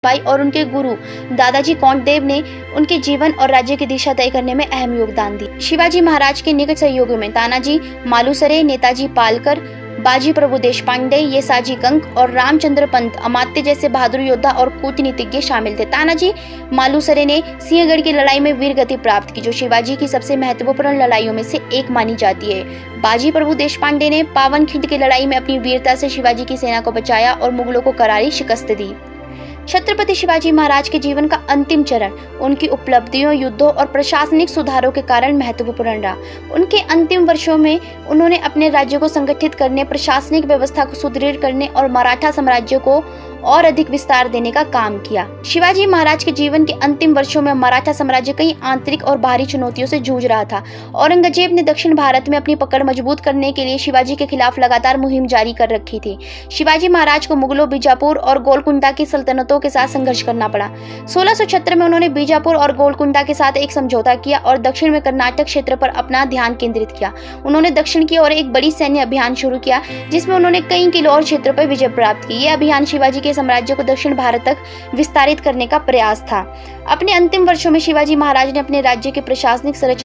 By और उनके गुरु दादाजी कोंडदेव ने उनके जीवन और राज्य की दिशा तय करने में अहम योगदान दी। शिवाजी महाराज के निकट सहयोगियों में तानाजी मालुसरे, नेताजी पालकर, बाजी प्रभु देशपांडे, येसाजी कंक और रामचंद्र पंत अमात्य जैसे बहादुर योद्धा और कूटनीतिज्ञ शामिल थे। तानाजी मालुसरे ने सिंहगढ़ की लड़ाई में वीर गति प्राप्त की, जो शिवाजी की सबसे महत्वपूर्ण लड़ाइयों में से एक मानी जाती है। बाजी प्रभु देशपांडे ने पावनखिंड की लड़ाई में अपनी वीरता से शिवाजी की सेना को बचाया और मुगलों को करारी शिकस्त दी। छत्रपति शिवाजी महाराज के जीवन का अंतिम चरण उनकी उपलब्धियों, युद्धों और प्रशासनिक सुधारों के कारण महत्वपूर्ण रहा। उनके अंतिम वर्षों में उन्होंने अपने राज्य को संगठित करने, प्रशासनिक व्यवस्था को सुदृढ़ करने और मराठा साम्राज्य को और अधिक विस्तार देने का काम किया। शिवाजी महाराज के जीवन के अंतिम वर्षों में मराठा साम्राज्य कई आंतरिक और बाहरी चुनौतियों से जूझ रहा था। औरंगजेब ने दक्षिण भारत में अपनी पकड़ मजबूत करने के लिए शिवाजी के खिलाफ लगातार मुहिम जारी कर रखी थी। शिवाजी महाराज को मुगलों, बीजापुर और गोलकुंडा की सल्तनतों के साथ संघर्ष करना पड़ा। 1676 में उन्होंने बीजापुर और गोलकुंडा के साथ एक समझौता किया और दक्षिण में कर्नाटक क्षेत्र पर अपना ध्यान केंद्रित किया। उन्होंने दक्षिण की ओर एक बड़ी सैन्य अभियान शुरू किया, जिसमें उन्होंने कई किलो और क्षेत्रों पर विजय प्राप्त की। यह अभियान शिवाजी के साम्राज्य को दक्षिण भारत तक विस्तारित करने का प्रयास था। अपने अंतिम वर्षों में शिवाजी महाराज ने अपने राज्य के प्रशासनिक संरचना